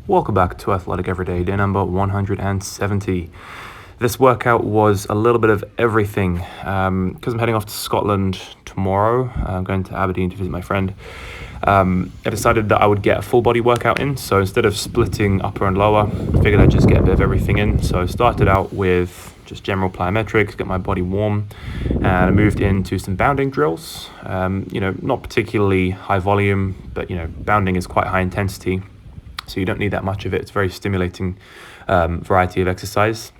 Welcome back to Athletic Everyday, day number 170. This workout was a little bit of everything. Because I'm heading off to Scotland tomorrow, I'm going to Aberdeen to visit my friend. I decided that I would get a full body workout in, so instead of splitting upper and lower, I figured I'd just get a bit of everything in. So I started out with just general plyometrics, get my body warm, and I moved into some bounding drills. Not particularly high volume, but bounding is quite high intensity, so you don't need that much of it. It's a very stimulating variety of exercise.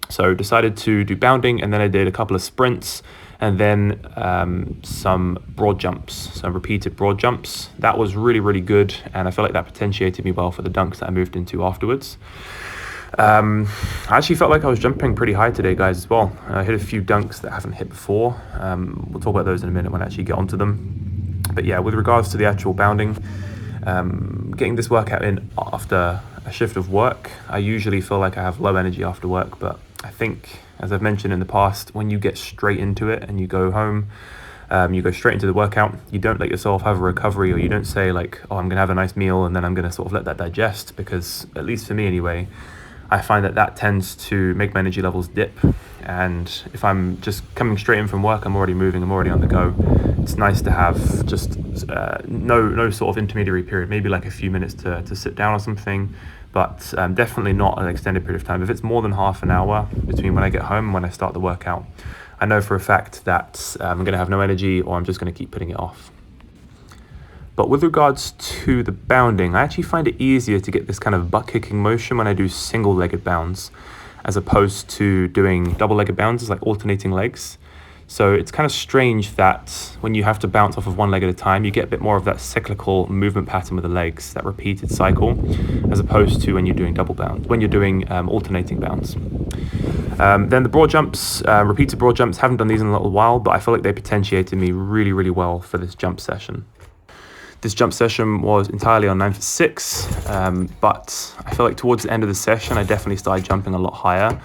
So decided to do bounding, and then I did a couple of sprints, and then some broad jumps, some repeated broad jumps. That was really, really good, and I felt like that potentiated me well for the dunks that I moved into afterwards. I actually felt like I was jumping pretty high today, guys, as well. I hit a few dunks that I haven't hit before. We'll talk about those in a minute when I actually get onto them. But yeah, with regards to the actual bounding, getting this workout in after a shift of work, I usually feel like I have low energy after work, but I think, as I've mentioned in the past, when you get straight into it and you go home, you go straight into the workout, you don't let yourself have a recovery, or you don't say like, oh, I'm gonna have a nice meal and then I'm gonna sort of let that digest, because at least for me anyway, I find that tends to make my energy levels dip. And if I'm just coming straight in from work, I'm already moving, I'm already on the go. It's nice to have just no sort of intermediary period, maybe like a few minutes to sit down or something, but definitely not an extended period of time. If it's more than half an hour between when I get home and when I start the workout, I know for a fact that I'm going to have no energy, or I'm just going to keep putting it off. But with regards to the bounding, I actually find it easier to get this kind of butt kicking motion when I do single-legged bounds, as opposed to doing double-legged bounds, like alternating legs. So it's kind of strange that when you have to bounce off of one leg at a time, you get a bit more of that cyclical movement pattern with the legs, that repeated cycle, as opposed to when you're doing alternating bounds. Then the broad jumps, repeated broad jumps, haven't done these in a little while, but I feel like they potentiated me really, really well for this jump session. This jump session was entirely on 9'6", but I feel like towards the end of the session, I definitely started jumping a lot higher.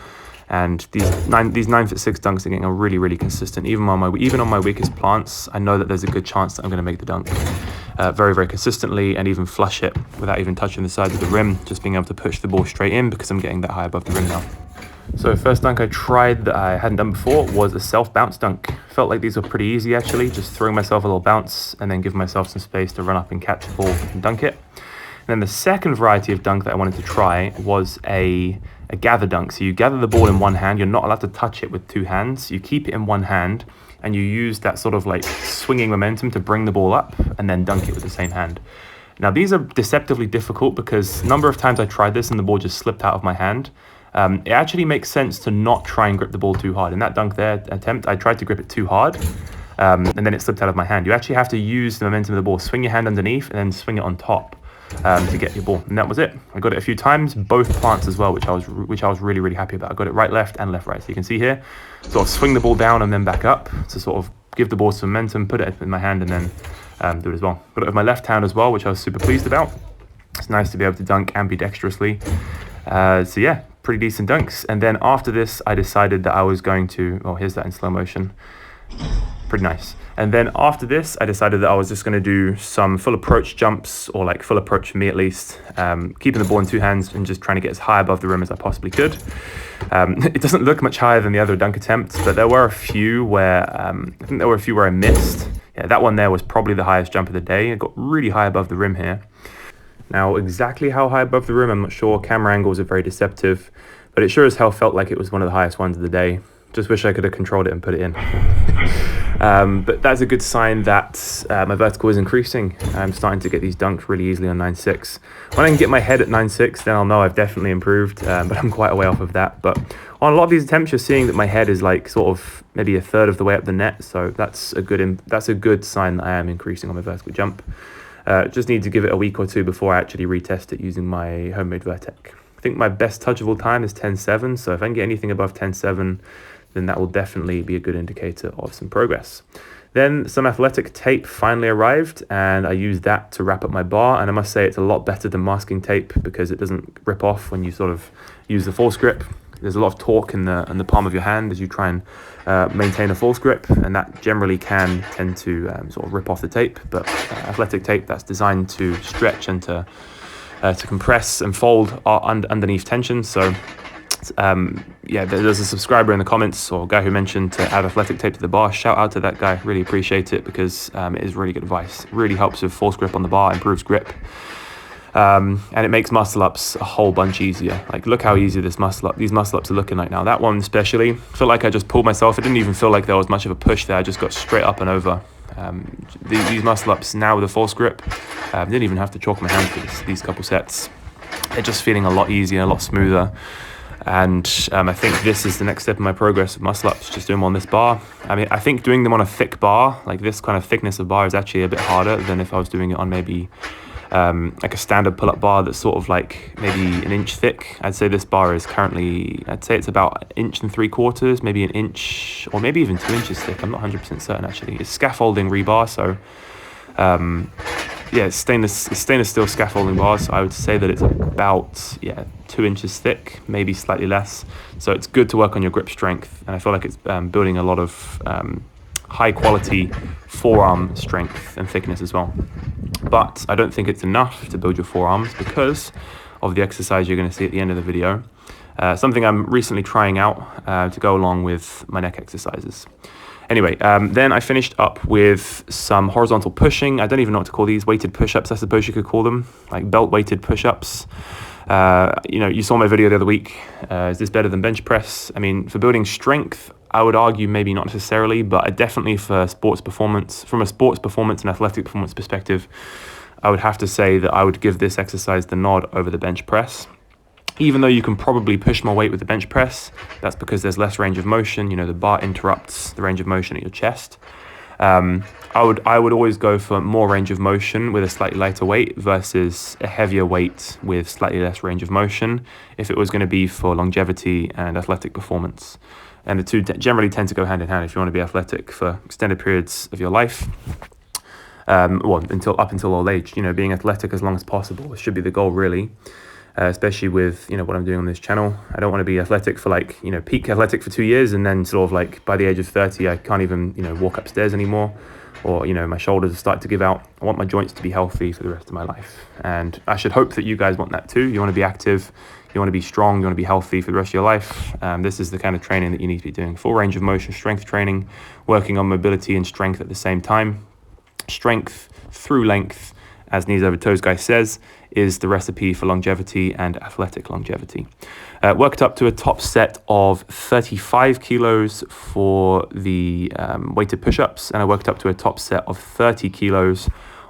And these 9'6" dunks are getting really, really consistent. Even on my weakest plants, I know that there's a good chance that I'm going to make the dunk very, very consistently, and even flush it without even touching the sides of the rim, just being able to push the ball straight in because I'm getting that high above the rim now. So first dunk I tried that I hadn't done before was a self-bounce dunk. Felt like these were pretty easy actually, just throwing myself a little bounce and then giving myself some space to run up and catch the ball and dunk it. And then the second variety of dunk that I wanted to try was a gather dunk. So you gather the ball in one hand, you're not allowed to touch it with two hands, you keep it in one hand, and you use that sort of like swinging momentum to bring the ball up and then dunk it with the same hand. Now these are deceptively difficult because a number of times I tried this and the ball just slipped out of my hand. It actually makes sense to not try and grip the ball too hard. In that dunk there attempt, I tried to grip it too hard, and then it slipped out of my hand. You actually have to use the momentum of the ball, swing your hand underneath and then swing it on top to get your ball. And that was it. I got it a few times, both plants as well, which I was really, really happy about. I got it right, left, and left, right. So you can see here, sort of swing the ball down and then back up to sort of give the ball some momentum, put it in my hand, and then do it as well. Got it with my left hand as well, which I was super pleased about. It's nice to be able to dunk ambidextrously. So yeah, pretty decent dunks. And then after this, I decided that I was going to, oh, here's that in slow motion. Pretty nice. And then after this, I decided that I was just going to do some full approach jumps, or like full approach for me at least, keeping the ball in two hands and just trying to get as high above the rim as I possibly could. It doesn't look much higher than the other dunk attempts, but there were a few where, I missed. Yeah, that one there was probably the highest jump of the day. It got really high above the rim here. Now, exactly how high above the rim, I'm not sure. Camera angles are very deceptive, but it sure as hell felt like it was one of the highest ones of the day. Just wish I could have controlled it and put it in. But that's a good sign that my vertical is increasing. I'm starting to get these dunked really easily on 9'6". When I can get my head at 9'6", then I'll know I've definitely improved, but I'm quite a way off of that. But on a lot of these attempts, you're seeing that my head is like sort of maybe a third of the way up the net, so that's a good sign that I am increasing on my vertical jump. Just need to give it a week or two before I actually retest it using my homemade Vertec. I think my best touch of all time is 10.7, so if I can get anything above 10.7, then that will definitely be a good indicator of some progress. Then some athletic tape finally arrived, and I used that to wrap up my bar, and I must say it's a lot better than masking tape because it doesn't rip off when you sort of use the false grip. There's a lot of torque in the palm of your hand as you try and maintain a false grip, and that generally can tend to sort of rip off the tape. But athletic tape, that's designed to stretch and to to compress and fold underneath tension. So yeah, there's a subscriber in the comments or a guy who mentioned to add athletic tape to the bar. Shout out to that guy. Really appreciate it, because it is really good advice. It really helps with force grip on the bar, improves grip. And it makes muscle ups a whole bunch easier. Like, look how easy these muscle ups are looking like now. That one especially, felt like I just pulled myself. It didn't even feel like there was much of a push there. I just got straight up and over. These muscle ups now with a force grip, didn't even have to chalk my hands for these couple sets. They're just feeling a lot easier, a lot smoother. And I think this is the next step in my progress of muscle ups, just doing them on this bar. I mean, I think doing them on a thick bar, like this kind of thickness of bar, is actually a bit harder than if I was doing it on maybe like a standard pull-up bar that's sort of like maybe an inch thick. I'd say this bar is currently, I'd say it's about 1.75 inches, maybe an inch, or maybe even 2 inches thick. I'm not 100% certain actually. It's scaffolding rebar, so yeah, it's stainless steel scaffolding bars. So I would say that it's about 2 inches thick, maybe slightly less. So it's good to work on your grip strength, and I feel like it's building a lot of high quality forearm strength and thickness as well. But I don't think it's enough to build your forearms because of the exercise you're going to see at the end of the video. Something I'm recently trying out to go along with my neck exercises. Anyway, then I finished up with some horizontal pushing. I don't even know what to call these, weighted push-ups, I suppose you could call them, like belt-weighted push-ups. You know, you saw my video the other week. Is this better than bench press? I mean, for building strength, I would argue maybe not necessarily, but definitely for sports performance, from a sports performance and athletic performance perspective, I would have to say that I would give this exercise the nod over the bench press. Even though you can probably push more weight with the bench press, that's because there's less range of motion. You know, the bar interrupts the range of motion at your chest. I would always go for more range of motion with a slightly lighter weight versus a heavier weight with slightly less range of motion if it was going to be for longevity and athletic performance. And the two generally tend to go hand in hand if you want to be athletic for extended periods of your life. Well, until old age, you know, being athletic as long as possible should be the goal, really. Especially with, you know, what I'm doing on this channel. I don't want to be athletic for like, you know, peak athletic for 2 years and then sort of like by the age of 30, I can't even, you know, walk upstairs anymore, or, you know, my shoulders are starting to give out. I want my joints to be healthy for the rest of my life. And I should hope that you guys want that too. You want to be active, you want to be strong, you want to be healthy for the rest of your life. This is the kind of training that you need to be doing. Full range of motion, strength training, working on mobility and strength at the same time. Strength through length, as Knees Over Toes guy says, is the recipe for longevity and athletic longevity. Worked up to a top set of 35 kilos for the weighted push-ups, and I worked up to a top set of 30 kilos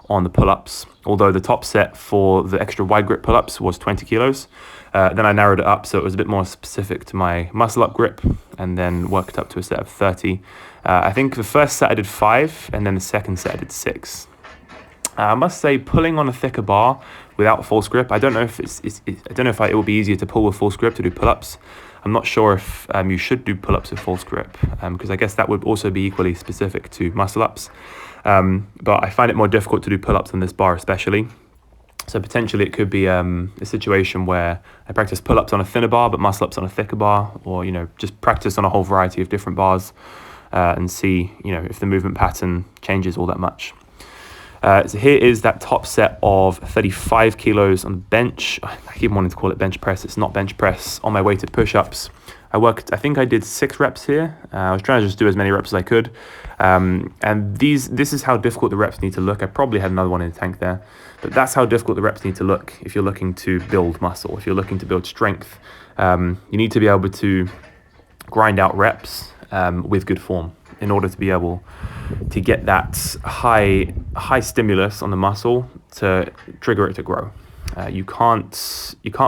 on the pull-ups, although the top set for the extra wide grip pull-ups was 20 kilos. Then I narrowed it up so it was a bit more specific to my muscle up grip, and then worked up to a set of 30. I think the first set I did 5, and then the second set I did 6. I must say, pulling on a thicker bar without false grip, I don't know if it will be easier to pull with false grip to do pull-ups. I'm not sure if you should do pull-ups with false grip, because I guess that would also be equally specific to muscle-ups. But I find it more difficult to do pull-ups on this bar especially. So potentially it could be a situation where I practice pull-ups on a thinner bar but muscle-ups on a thicker bar, or, you know, just practice on a whole variety of different bars and see, you know, if the movement pattern changes all that much. So here is that top set of 35 kilos on the bench. I keep wanting to call it bench press. It's not bench press. On my weighted push-ups, I think I did 6 reps here. I was trying to just do as many reps as I could. And this is how difficult the reps need to look. I probably had another one in the tank there. But that's how difficult the reps need to look if you're looking to build muscle, if you're looking to build strength. You need to be able to grind out reps with good form in order to be able to get that high stimulus on the muscle to trigger it to grow. You can't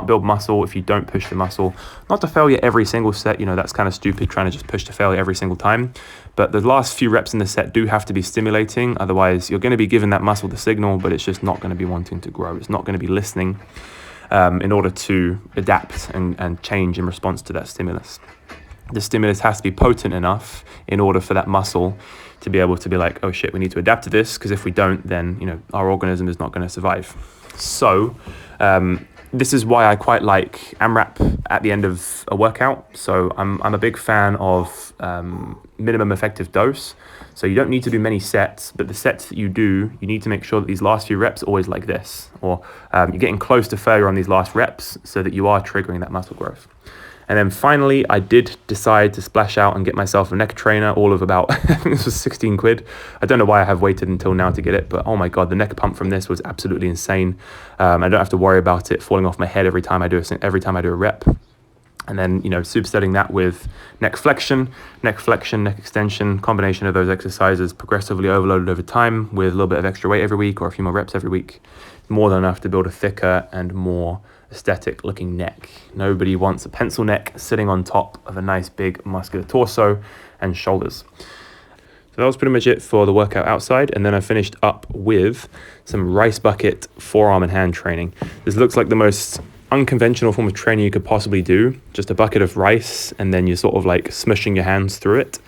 build muscle if you don't push the muscle. Not to failure every single set, you know, that's kind of stupid trying to just push to failure every single time. But the last few reps in the set do have to be stimulating. Otherwise, you're going to be giving that muscle the signal, but it's just not going to be wanting to grow. It's not going to be listening in order to adapt and change in response to that stimulus. The stimulus has to be potent enough in order for that muscle to be able to be like, oh shit, we need to adapt to this, because if we don't, then, you know, our organism is not going to survive. So this is why I quite like AMRAP at the end of a workout. So I'm a big fan of minimum effective dose. So you don't need to do many sets, but the sets that you do, you need to make sure that these last few reps are always like this, or you're getting close to failure on these last reps so that you are triggering that muscle growth. And then finally, I did decide to splash out and get myself a neck trainer, all of about, I think this was 16 quid. I don't know why I have waited until now to get it, but oh my God, the neck pump from this was absolutely insane. I don't have to worry about it falling off my head every time I do a rep. And then, supersetting that with neck flexion, neck extension, combination of those exercises progressively overloaded over time with a little bit of extra weight every week or a few more reps every week. More than enough to build a thicker and more aesthetic looking neck. Nobody wants a pencil neck sitting on top of a nice big muscular torso and shoulders. So that was pretty much it for the workout outside. And then I finished up with some rice bucket forearm and hand training. This looks like the most unconventional form of training you could possibly do. Just a bucket of rice and then you're sort of like smushing your hands through it.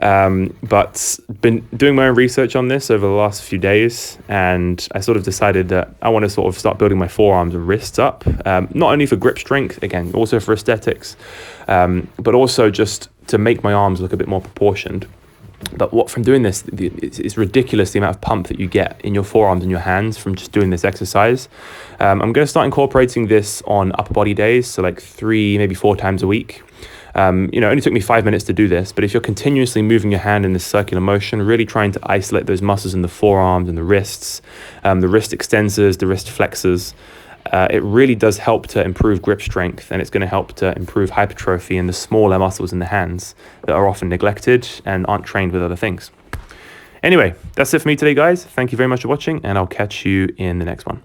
But been doing my own research on this over the last few days, and I sort of decided that I want to sort of start building my forearms and wrists up, not only for grip strength, again, also for aesthetics, but also just to make my arms look a bit more proportioned. But what from doing this, it's ridiculous the amount of pump that you get in your forearms and your hands from just doing this exercise. I'm going to start incorporating this on upper body days, so like 3, maybe 4 times a week. It only took me 5 minutes to do this, but if you're continuously moving your hand in this circular motion, really trying to isolate those muscles in the forearms and the wrists, the wrist extensors, the wrist flexors, it really does help to improve grip strength, and it's going to help to improve hypertrophy in the smaller muscles in the hands that are often neglected and aren't trained with other things. Anyway, that's it for me today, guys. Thank you very much for watching, and I'll catch you in the next one.